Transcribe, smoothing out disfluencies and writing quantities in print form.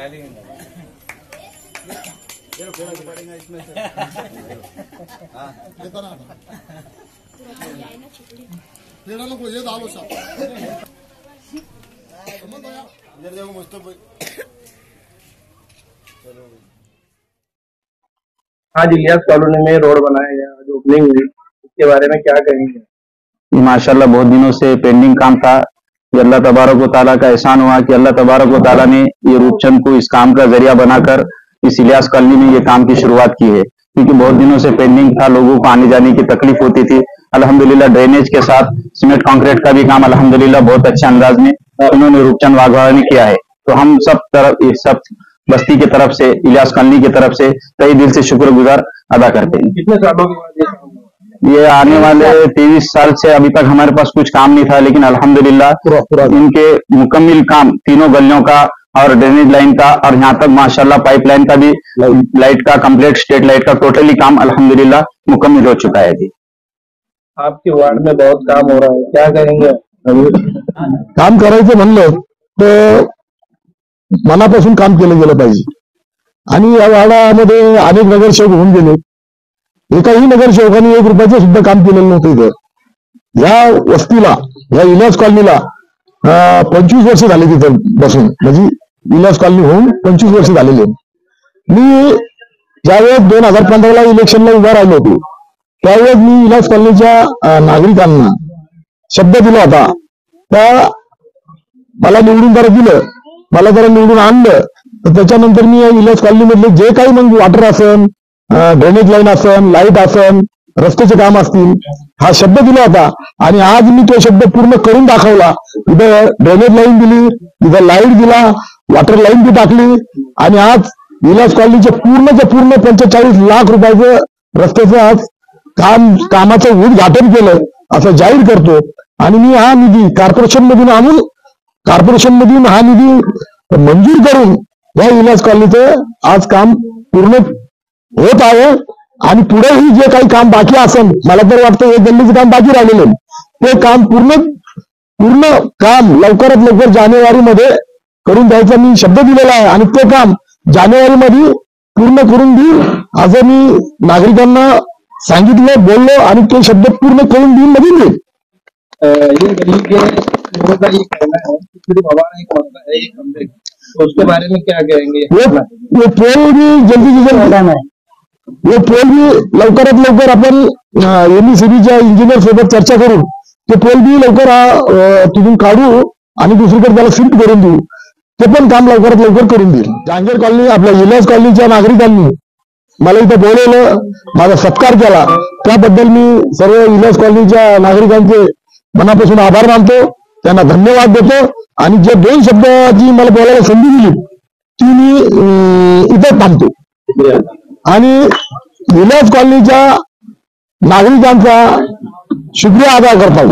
आज इलियास कॉलोनी में रोड बनाया गया, आज ओपनिंग हुई, इसके बारे में क्या कहेंगे? माशाल्लाह बहुत दिनों से पेंडिंग काम था। ये अल्लाह तबारक व तआला का एहसान हुआ कि अल्लाह तबारक व तआला ने ये रूपचंद को इस काम का जरिया बनाकर इस इलियास कॉलोनी में ये काम की शुरुआत की है, क्योंकि बहुत दिनों से पेंडिंग था, लोगों को आने जाने की तकलीफ होती थी। अल्हम्दुलिल्लाह ड्रेनेज के साथ सीमेंट कंक्रीट का भी काम अल्हम्दुलिल्लाह बहुत अच्छे अंदाज में उन्होंने रूपचंद वाघवानी ने किया है। तो हम सब बस्ती की तरफ से, इलियास कॉलोनी की तरफ से तहे दिल से शुक्रगुजार अदा करते हैं। कितने सालों के बाद ये आने वाले 23 साल से अभी तक हमारे पास कुछ काम नहीं था, लेकिन अल्हम्दुलिल्लाह इनके मुकम्मल काम तीनों गलियों का और ड्रेनेज लाइन का और यहाँ तक माशाल्लाह पाइपलाइन का भी, लाइट का कंप्लीट, स्ट्रीट लाइट का टोटली काम अल्हम्दुलिल्लाह मुकम्मल हो चुका है। जी आपके वार्ड में बहुत काम हो रहा है, क्या कहेंगे? काम करायचं म्हणलं तर मनापासून काम केलं गेलं पाहिजे। आणि या वार्डामध्ये अनेक नगरसेवक होऊन गेले, एकाही नगरसेवकांनी 1 रुपयाचं सुद्धा काम केलेलं नव्हतं। इथं या वस्तीला, या इलियास कॉलनीला 25 वर्ष झाले तिथं बसून, म्हणजे इलियास कॉलनी होऊन 25 वर्ष झालेले। मी ज्यावेळेस 2015ला इलेक्शनला उभा राहिलो होतो, त्यावेळेस मी इलियास कॉलनीच्या नागरिकांना शब्द दिला होता, त्या मला निवडून जरा दिलं, मला जरा निवडून आणलं, तर त्याच्यानंतर मी या इलियास कॉलनीमधले जे काही मग वॉटर असन, ड्रेनेज लाईन असन, लाईट असन, रस्त्याचे काम असतील, हा शब्द दिला होता आणि आज मी तो शब्द पूर्ण करून दाखवला। इथं ड्रेनेज लाईन दिली, इथं लाईट दिला, वॉटर लाईन बी टाकली आणि आज इलियास कॉलनीचे पूर्ण 45 लाख रुपयाचं रस्त्याचं आज कामाचं उद्घाटन केलं असं जाहीर करतो। आणि मी हा निधी कॉर्पोरेशन मधून हा निधी मंजूर करून या इलियास कॉलनीचं आज काम पूर्ण होत आहे आणि पुढेही जे काही काम बाकी असेल, मला तर वाटतं हे गल्लीचं काम बाकी राहिलेलं, ते काम पूर्ण काम लवकरात लवकर जानेवारीमध्ये करून द्यायचा मी शब्द दिलेला आहे आणि ते काम जानेवारीमध्ये पूर्ण करून देईल असं मी नागरिकांना सांगितलं, बोललो आणि ते शब्द पूर्ण करून देईल। ये गली के लोगों का ये कहना है कि सिर्फ हमारा एक मसला है, एक कमरे, तो उसके बारे में क्या कहेंगे? ये पोल भी जल्दी से जल्द हटाना है, ये पोल भी लवकरात लवकर आपण एमईसीबीच्या इंजिनियर सोबत चर्चा करू, ते पोल भी लवकर तिथून काढू आणि दुसरीकडे त्याला शिफ्ट करून देऊ, ते पण काम लवकरात लवकर करून देईल। जहांगीर कॉलनी, आपल्या इलियास कॉलनीच्या नागरिकांनी मला इथं बोलवलं, माझा सत्कार केला, त्याबद्दल मी सर्व इलियास कॉलनीच्या नागरिकांचे मनापासून आभार मानतो, त्यांना धन्यवाद देतो आणि जे 2 शब्दाची मला बोलायला संधी दिली ती मी इथं थांबतो आणि इलियास कॉलनीच्या नागरिकांचा शुक्रिया अदा करतो।